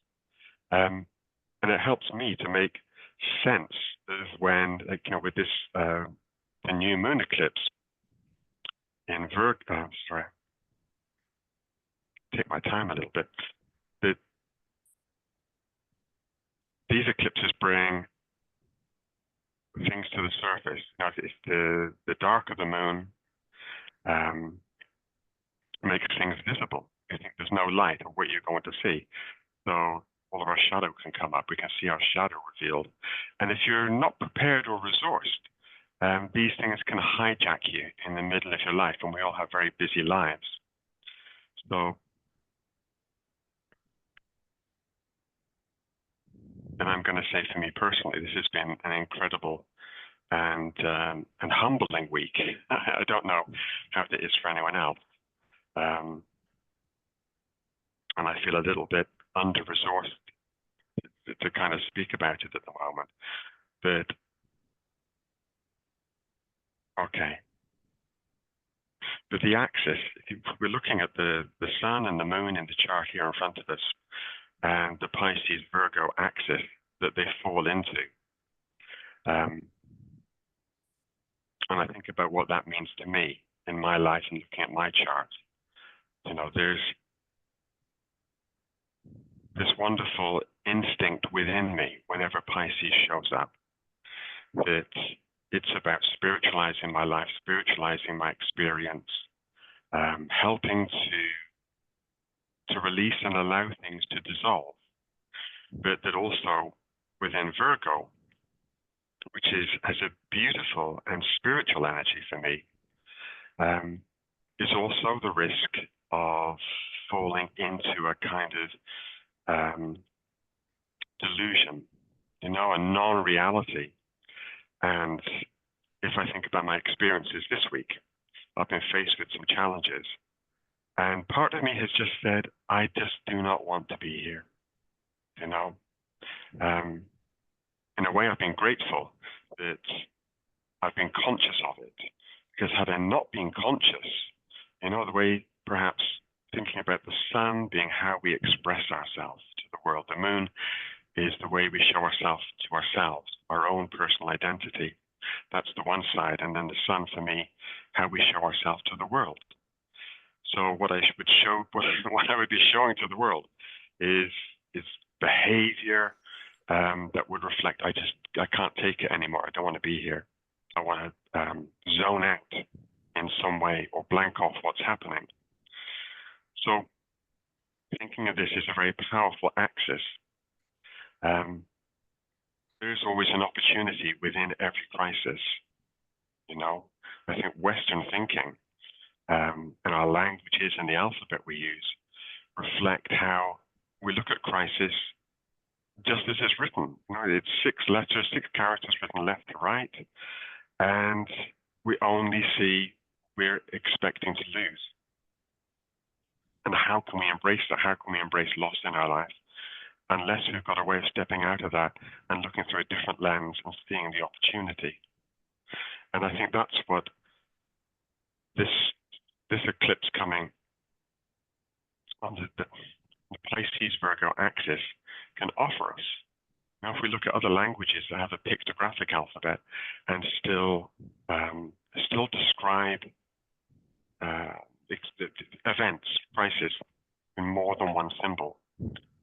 And it helps me to make sense of when, like, you know, with this, the new moon eclipse in Virgo, sorry, take my time a little bit. these eclipses bring things to the surface. Now, if the dark of the moon makes things visible. I think there's no light or what you're going to see. So all of our shadow can come up. We can see our shadow revealed. And if you're not prepared or resourced, these things can hijack you in the middle of your life, and we all have very busy lives. So, and I'm going to say for me personally, this has been an incredible and humbling week. I don't know how it is for anyone else. And I feel a little bit under-resourced to kind of speak about it at the moment. But, okay. But the axis, if we're looking at the sun and the moon in the chart here in front of us, and the Pisces Virgo axis that they fall into. And I think about what that means to me in my life and looking at my chart. You know, there's this wonderful instinct within me whenever Pisces shows up, that it's about spiritualizing my life, spiritualizing my experience, helping to release and allow things to dissolve. But that also within Virgo, which has a beautiful and spiritual energy for me, is also the risk of falling into a kind of delusion, you know, a non-reality. And if I think about my experiences this week, I've been faced with some challenges. And part of me has just said, I just do not want to be here, you know. In a way, I've been grateful that I've been conscious of it, because had I not been conscious, you know, the way perhaps thinking about the sun being how we express ourselves to the world, the moon is the way we show ourselves to ourselves, our own personal identity. That's the one side. And then the sun, for me, how we show ourselves to the world. So what I would show, what I would be showing to the world is behavior that would reflect, I can't take it anymore. I don't want to be here. I want to zone out in some way or blank off what's happening. So thinking of this as a very powerful axis. There's always an opportunity within every crisis. You know, I think Western thinking and our languages and the alphabet we use reflect how we look at crisis just as it's written. You know, it's 6 letters, 6 characters written left to right, and we only see we're expecting to lose. And how can we embrace that? How can we embrace loss in our life? Unless we've got a way of stepping out of that and looking through a different lens and seeing the opportunity. And I think that's what this eclipse coming on the Pisces Virgo axis can offer us. Now, if we look at other languages that have a pictographic alphabet and still describe events, crises in more than one symbol.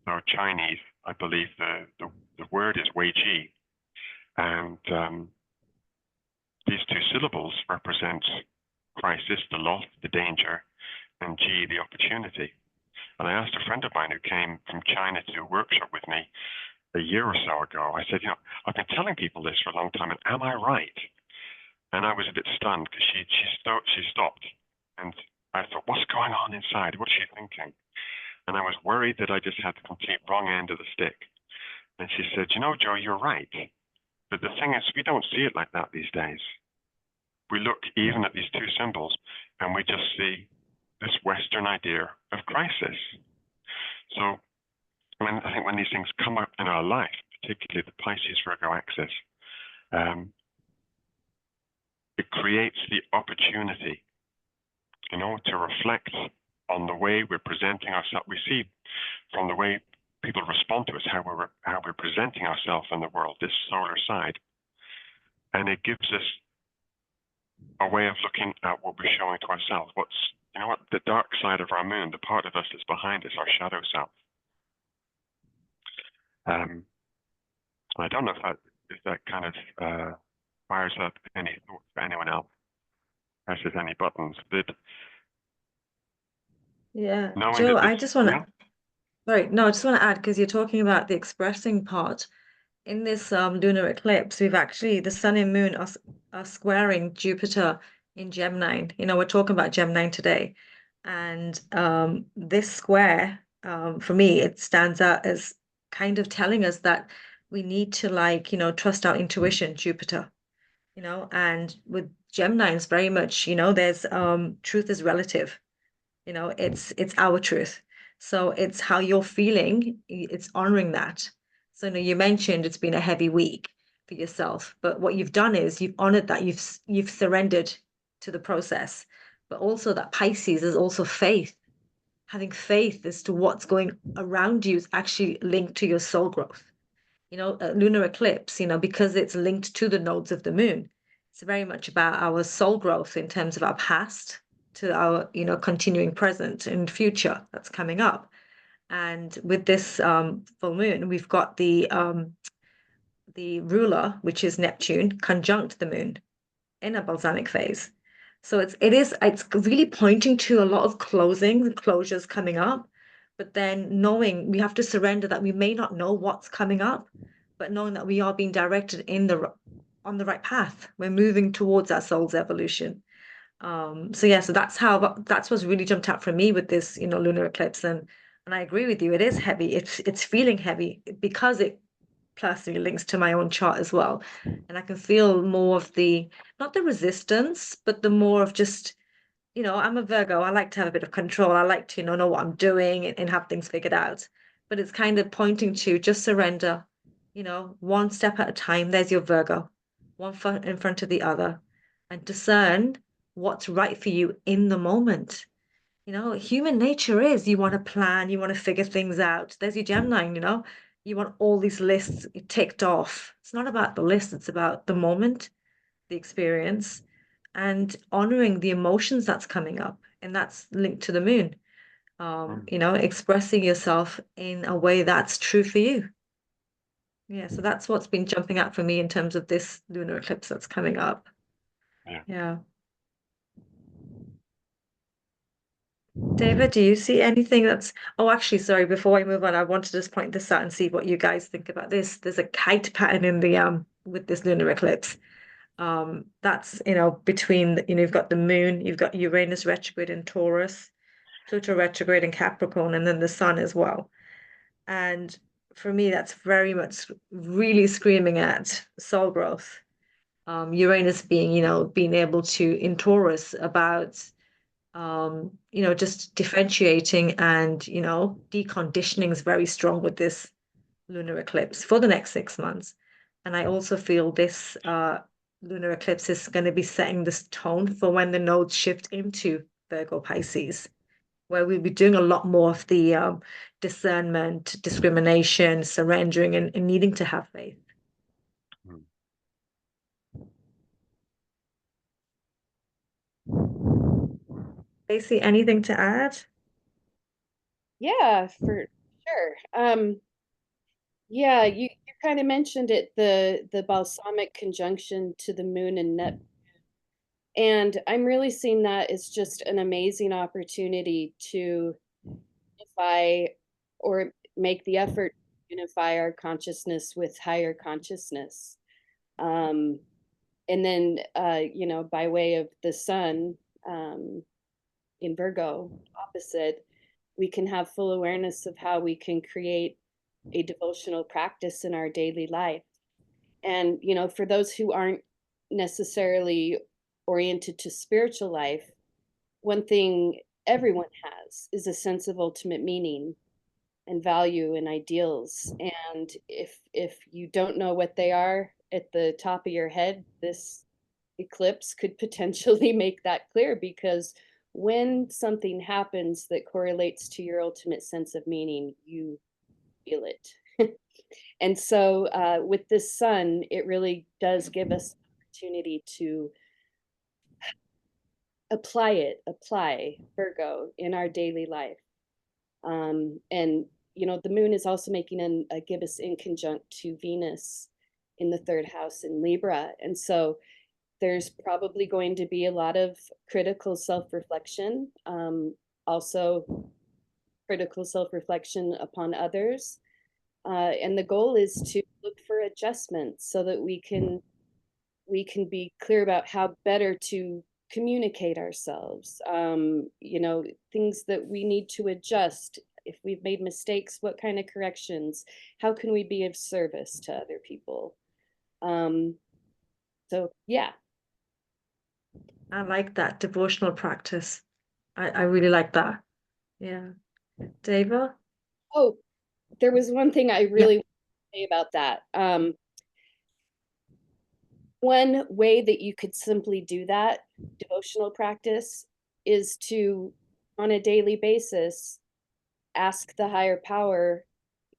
So Chinese, I believe the word is Wei Ji, and these 2 syllables represent crisis, the loss, the danger, and Ji, the opportunity. And I asked a friend of mine who came from China to do a workshop with me a year or so ago. I said, you know, I've been telling people this for a long time, and am I right? And I was a bit stunned because she stopped, and I thought, what's going on inside? What's she thinking? And I was worried that I just had the complete wrong end of the stick. And she said, you know, Joe, you're right. But the thing is, we don't see it like that these days. We look even at these 2 symbols, and we just see this Western idea of crisis. So I think when these things come up in our life, particularly the Pisces Virgo axis, it creates the opportunity, you know, to reflect on the way we're presenting ourselves. We see from the way people respond to us how we're presenting ourselves in the world, this solar side, and it gives us a way of looking at what we're showing to ourselves. What's, you know what, the dark side of our moon, the part of us that's behind us, our shadow self. I don't know if that kind of fires up any thoughts for anyone else, presses any buttons. Yeah, Knowing Joe, that this, I just want to, yeah, sorry, no, I just want to add, because you're talking about the expressing part. In this lunar eclipse, we've actually, the sun and moon are squaring Jupiter in Gemini. You know, we're talking about Gemini today. And this square, for me, it stands out as kind of telling us that we need to, like, you know, trust our intuition, Jupiter, you know, and with Gemini, it's very much, you know, there's truth is relative. You know, it's our truth. So it's how you're feeling, it's honoring that. So, you know, you mentioned it's been a heavy week for yourself, but what you've done is you've honored that, you've surrendered to the process. But also that Pisces is also faith. Having faith as to what's going around you is actually linked to your soul growth. You know, a lunar eclipse, you know, because it's linked to the nodes of the moon, it's very much about our soul growth in terms of our past to our, you know, continuing present and future that's coming up. And with this full moon, we've got the ruler, which is Neptune, conjunct the moon in a balsamic phase. So it's really pointing to a lot of closures coming up, but then knowing we have to surrender that we may not know what's coming up, but knowing that we are being directed on the right path. We're moving towards our soul's evolution. So yeah, so that's what's really jumped out for me with this, you know, lunar eclipse. And I agree with you, it is heavy. It's feeling heavy because it personally links to my own chart as well. And I can feel more of the, not the resistance, but the more of just, you know, I'm a Virgo. I like to have a bit of control. I like to, you know what I'm doing and have things figured out. But it's kind of pointing to just surrender, you know, one step at a time. There's your Virgo, one foot in front of the other, and discern what's right for you in the moment. You know, human nature is you want to plan, you want to figure things out. There's your Gemini, you know, you want all these lists ticked off. It's not about the list, it's about the moment, the experience, and honoring the emotions that's coming up. And that's linked to the moon. You know, expressing yourself in a way that's true for you. Yeah, so that's what's been jumping out for me in terms of this lunar eclipse that's coming up. yeah. Yeah. David, do you see anything that's, oh, actually, sorry, before I move on, I want to just point this out and see what you guys think about this. There's a kite pattern in the with this lunar eclipse. That's, you know, between you know, you've got the moon, you've got Uranus retrograde in Taurus, Pluto retrograde in Capricorn, and then the sun as well. And for me, that's very much really screaming at soul growth. Uranus being, you know, being able to in Taurus about you know, just differentiating and, you know, deconditioning is very strong with this lunar eclipse for the next 6 months. And I also feel this lunar eclipse is going to be setting this tone for when the nodes shift into Virgo Pisces, where we'll be doing a lot more of the discernment, discrimination, surrendering, and needing to have faith. Mm. Stacie, anything to add? Yeah, for sure. Yeah, you kind of mentioned it, the balsamic conjunction to the moon and Neptune. And I'm really seeing that as just an amazing opportunity to unify or make the effort to unify our consciousness with higher consciousness. And then, you know, by way of the sun in Virgo, opposite, we can have full awareness of how we can create a devotional practice in our daily life. And, you know, for those who aren't necessarily oriented to spiritual life, one thing everyone has is a sense of ultimate meaning and value and ideals. And if you don't know what they are at the top of your head, this eclipse could potentially make that clear, because when something happens that correlates to your ultimate sense of meaning, you feel it. And so with this sun, it really does give us opportunity to apply Virgo in our daily life. And you know, the moon is also making a gibbous inconjunct to Venus in the 3rd house in Libra. And so there's probably going to be a lot of critical self-reflection, also critical self-reflection upon others. And the goal is to look for adjustments so that we can be clear about how better to communicate ourselves. You know, things that we need to adjust. If we've made mistakes, what kind of corrections? How can we be of service to other people? So yeah. I like that devotional practice. I really like that. Yeah. Deva? Oh, there was one thing I really want to say about that. One way that you could simply do that devotional practice is to, on a daily basis, ask the higher power,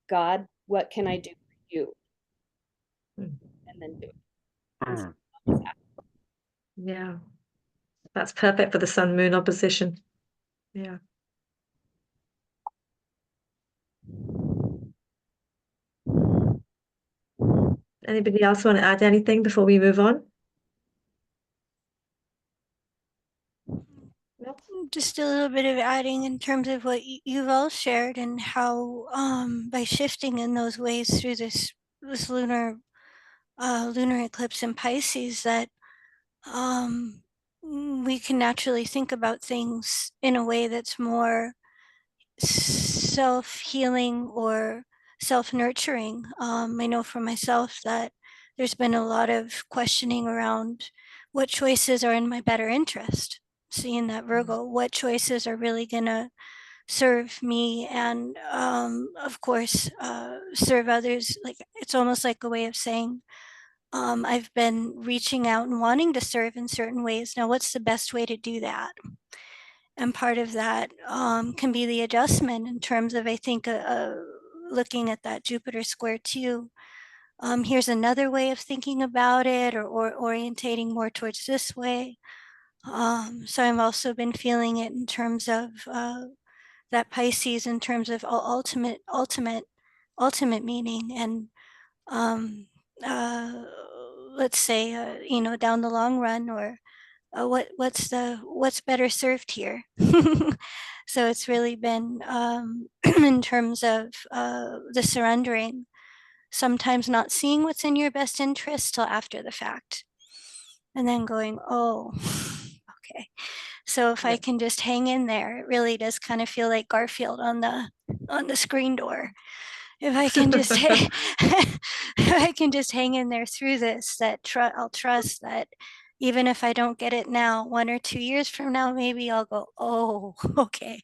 God, what can I do for you? Mm. And then do it. Mm. Yeah. That's perfect for the sun moon opposition. Yeah. Anybody else want to add anything before we move on? No? Just a little bit of adding in terms of what you've all shared, and how by shifting in those ways through this lunar eclipse in Pisces, that we can naturally think about things in a way that's more self-healing or self-nurturing. I know for myself that there's been a lot of questioning around what choices are in my better interest. Seeing that Virgo, what choices are really gonna serve me, and of course serve others. Like, it's almost like a way of saying, I've been reaching out and wanting to serve in certain ways. Now, what's the best way to do that? And part of that can be the adjustment in terms of, I think, looking at that Jupiter square too. Here's another way of thinking about it, or orientating more towards this way. So I've also been feeling it in terms of that Pisces, in terms of ultimate meaning, and uh, let's say, you know, down the long run, or what's better served here. So it's really been in terms of the surrendering, sometimes not seeing what's in your best interest till after the fact, and then going, oh, okay. So if I can just hang in there, it really does kind of feel like Garfield on the screen door. If I can just if I can just hang in there through this, that I'll trust that even if I don't get it now, 1 or 2 years from now, maybe I'll go, oh, okay.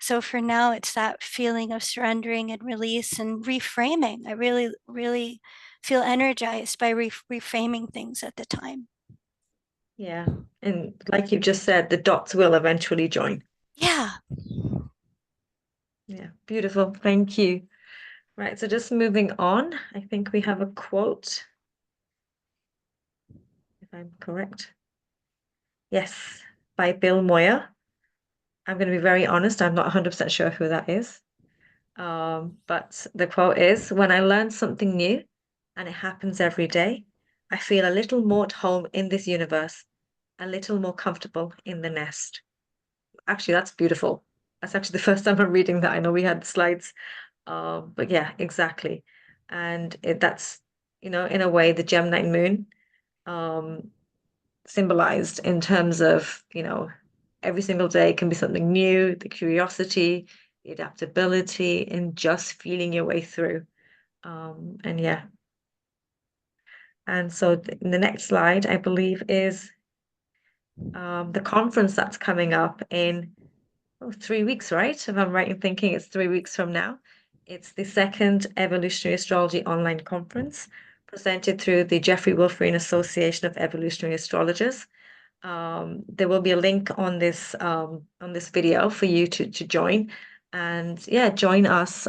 So for now, it's that feeling of surrendering and release and reframing. I really, really feel energized by reframing things at the time. Yeah. And like you just said, the dots will eventually join. Yeah. Yeah. Beautiful. Thank you. Right. So just moving on, I think we have a quote, if I'm correct. Yes, by Bill Moyer. I'm going to be very honest, I'm not 100% sure who that is. But the quote is, when I learn something new, and it happens every day, I feel a little more at home in this universe, a little more comfortable in the nest. Actually, that's beautiful. That's actually the first time I'm reading that. I know we had slides, but yeah, exactly. And that's, you know, in a way, the Gemini moon symbolized in terms of, you know, every single day can be something new, the curiosity, the adaptability, and just feeling your way through. And yeah. And so in the next slide, I believe, is the conference that's coming up in 3 weeks, right? If I'm right in thinking, it's 3 weeks from now. It's the second Evolutionary Astrology online conference presented through the Jeffrey Wolfreen Association of Evolutionary Astrologers. There will be a link on this video for you to join, and yeah, join us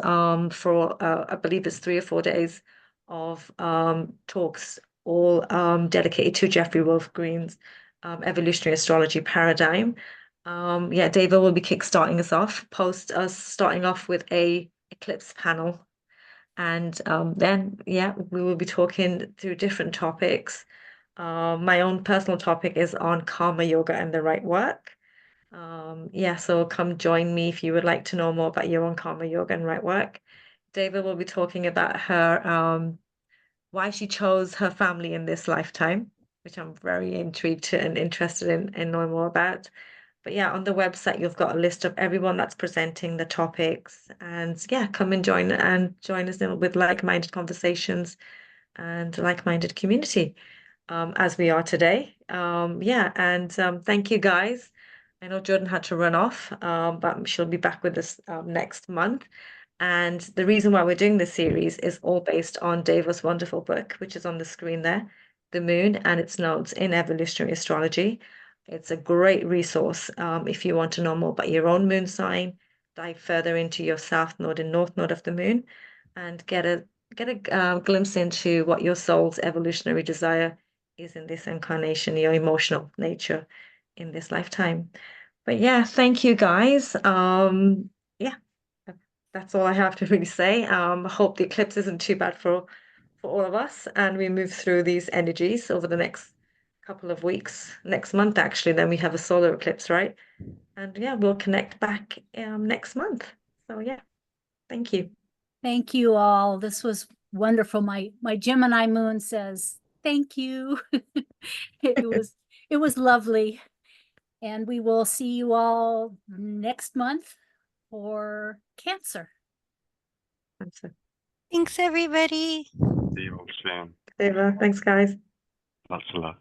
for I believe it's 3 or 4 days of talks, all dedicated to Jeffrey Wolfreen's evolutionary astrology paradigm. Yeah, David will be kickstarting us off, post us starting off with a eclipse panel. And then, yeah, we will be talking through different topics. My own personal topic is on karma yoga and the right work. Yeah, so come join me if you would like to know more about your own karma yoga and right work. David will be talking about her why she chose her family in this lifetime, which I'm very intrigued and interested in knowing more about. But yeah, on the website you've got a list of everyone that's presenting the topics, and yeah, come and join us in with like-minded conversations and like-minded community, as we are today. Yeah, and thank you guys. I know Jordan had to run off, but she'll be back with us next month. And the reason why we're doing this series is all based on Deva's wonderful book, which is on the screen there, The Moon and its Nodes in Evolutionary Astrology. It's a great resource if you want to know more about your own moon sign, dive further into your south node and north node of the moon, and get a glimpse into what your soul's evolutionary desire is in this incarnation, your emotional nature in this lifetime. But yeah, thank you guys. Yeah, that's all I have to really say. I hope the eclipse isn't too bad for all of us, and we move through these energies over the next couple of weeks. Next month, actually, then we have a solar eclipse, right? And yeah, we'll connect back next month. So yeah, thank you. Thank you all. This was wonderful. My Gemini moon says thank you. it was lovely. And we will see you all next month for Cancer. Thanks, everybody. See you all soon. Thanks, guys. Lots of love.